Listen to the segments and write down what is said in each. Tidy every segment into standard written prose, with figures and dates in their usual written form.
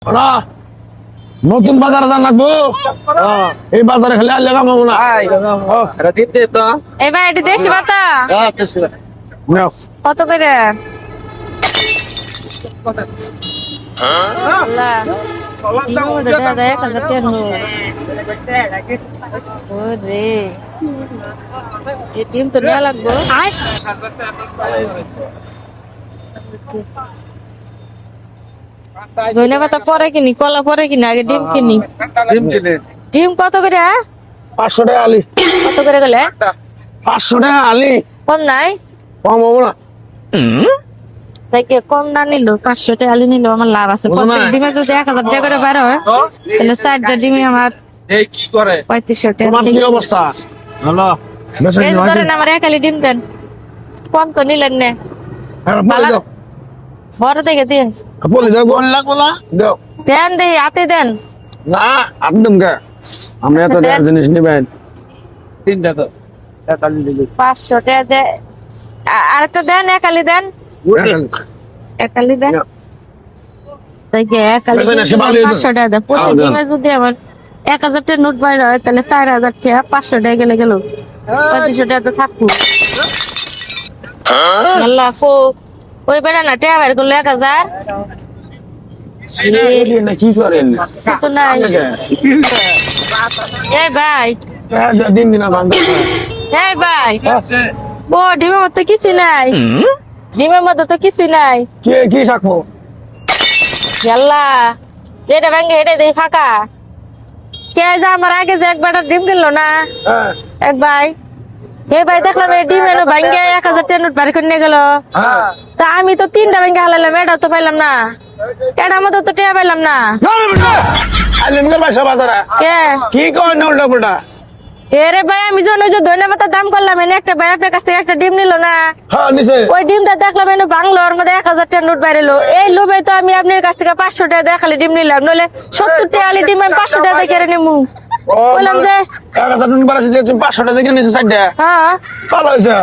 ওরা নতুন বাজারে যান লাগবো এই বাজারে খালি আনলে কামাবো না এবার এটি দেশি পাতা নাও। কত করে? আল্লাহ, ডিমের মধ্যে দেয়া যায় 1000 টাকার নোট। ওরে, এই ডিম তো নেওয়া লাগবো। ধনে পাতা পরে কিনি, কলা পরে কিনি, আগে ডিম কিনি। ডিম কত করে? 500 টাকা আলি। কত করে গেলে? 500 টাকা আলি। কম নাই? কম হবো না। তাই কি কম না নিল? 500 টাকা আলু নিল আমার লাভ আছে। প্রত্যেক ডিমে যদি 1000 টাকা করে বার হয় তাহলে 4টা ডিমে আমার 3500 টাকা। তোমার কি অবস্থা? ভালো। এই যে ধরেন আমার এক আলি ডিম দেন, কম তো নিলেন না। বড় দেখে দিন, বলি দাও বললা বলা দাও দেন দেই হাতে দেন না একদম কে আমরা এত টাকার জিনিস নিবেন তিনটা তো এক আলি দিবি 500 টাকা দে। আরেকটা দেন, এক আলি দেন, এক আলি দেন। তাই কি এক আলি 500 টাকা দেন। প্রত্যেক ডিমে যদি আমার 1000 টাকা নোট বাইর হয় তাহলে 4000 টাকা, 500 টাকা গেলে গেল 3500 টাকা তো থাকবো। আল্লাহ ফো, ওই বেড়া না টাকা বাইর করলো 1000 কি করেন তো নাই। এই ভাই, দিন দিনা বান্ধব এই ভাই, ও ডিমের মধ্যে কিছু নাই, ডিমের মধ্যে তো কিছু নাই। কে কি শাকো আল্লাহ, যেটা ভাঙ্গে এটা দেই ফাঁকা। কে যে আমার আগে যে একবার ডিম কিনলো না হ্যাঁ এক ভাই, হে ভাই দেখলাম এই ডিম এলো ভাঙ্গে 1000 টাকা নোট বাড়ি করে নিয়ে গেল। তা আমি তো 3টা ভাঙ্গে হালাইলাম, এটা তো পাইলাম না, এটা মধ্যে তো টেয়া পাইলাম না। আলিমগর বাসা বাজারে কে কি কয় না উল্টা পুল্টা এরে ভাই, আমি যখন ওই যে ধনে পাতার দাম করলাম এনে একটা ভাই আপনার কাছ থেকে একটা ডিম নিল না, হ্যাঁ নিছে ওই ডিমটা দেখলাম এনে বাংলোর মধ্যে 1000 টাকা নোট বাইরেলো। এই লোভে তো আমি আপনার কাছ থেকে 500 টাকা দেখালি ডিম নিলাম, নইলে 70 টাকা আলি ডিম আমি 500 টাকা দেখে নিমু। বললাম যে 1000 টাকা বাড়াছে যে তুমি 500 টাকা দিয়ে নিছে সাইডে হ্যাঁ ভালো হইছে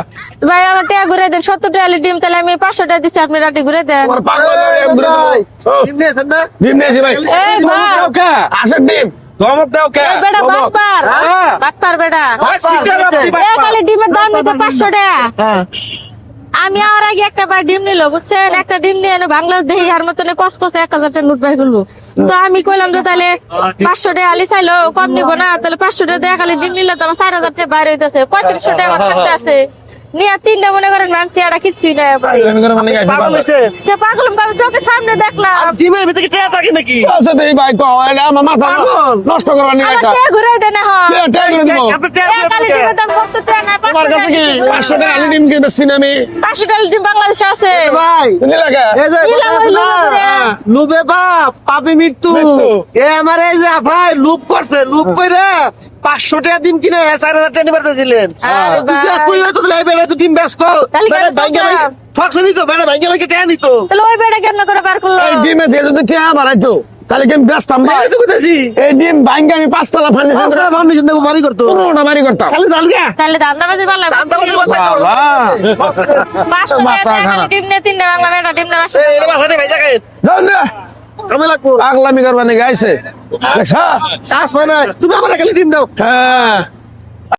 ভাই, আমার টাকা ঘুরে দেন, 70 টাকা আলি ডিম, তাহলে আমি 500 টাকা দিচ্ছি, আপনি রাতে ঘুরে দেন। তোমার পাগল ডিম নিয়েছেন না ডিম নিয়েছি ভাই এই ভাই, ওকে আসে ডিম ধমক দাও কে এই বেটা বাটপার, বাটপার বেটা, এক আলি ডিমের দাম নিতে 500 টাকা। আমি আর আগে একটা বার ডিম নিল বুঝছেন, একটা ডিম নিয়ে এনে বাংলার দেখি আর মতন কসকসে 1000 টাকা নোট বাই করলো। তো আমি কইলাম যে তাহলে 500 টাকা আলি চাইলো কম নিব না, তাহলে 500 টাকা দিয়ে খালি ডিম নিলে তো আমার 4000 টাকা বাইরে হইতেছে, 3500 টাকা আমার থাকতে আছে। নিয়ে 3টা মনে করেন মানছি, এটা কিচ্ছুই নাই। পাগল আমি চোখের সামনে দেখলাম ডিমের ভিতরে টেয়া থাকে নাকি? আচ্ছা দেই ভাই কও এলে আমার মাথা নষ্ট করবার নি আমার এটা টাকা ঘুরাই দেন এখন। টাকা করে দিব আপনি টেয়া এক আলি ডিমের দাম 70 টাকা না, আমার 500 কাছে কি টাকা। 500 টাকা আলি ডিম কি বেশি না আমি 500 টাকা ডিম বাংলাদেশে আছে। ভাই তুমি লাগা এই যে কি লাভ হইলো করে? লুবে বাপ পাপি মৃত্যু মৃত্যু। এ আমার এই যে ভাই লুপ করছে, লুপ কইরা 500 টাকা ডিম কিনে 4000 টাকা নিবার চাইছিলেন। আরে তুই ভাই। কই হইতো তাহলে এই বেটা তো ডিম ব্যস্ত তাহলে কেন বেটা ভাঙ্গা করলাম? ফক্স নিত, বেটা ভাঙ্গা ভাঙ্গা টাকা নিত। তাহলে ওই বেড়া কেমন করে বার করলো? এই ডিমে দিয়ে যদি টাকা বাড়াইতো তাহলে কি আমি ব্যস্তাম ভাই এই তো কইতাছি এই ডিম ভাঙ্গা আমি 5 তলা ফান্ডে পাঁচটা ফাউন্ডেশন দেবো বাড়ি করতো পুরোটা বাড়ি করতাম খালি জালগা তাহলে ধান্দাবাজি ভালো লাগবে। দান্তাবাজি বলতে বাবা 500 টাকা দিয়ে খালি ডিম নিয়ে 3টা বাংলা বেটা ডিম নেওয়া এই এর বাসাতে ভাই জায়গায় যাও না কামে লাগবো পাগলামি করবা নাকি আইছে দেখছ চাষ হয় না, তুমি আমার খালি ডিম দাও। হ্যাঁ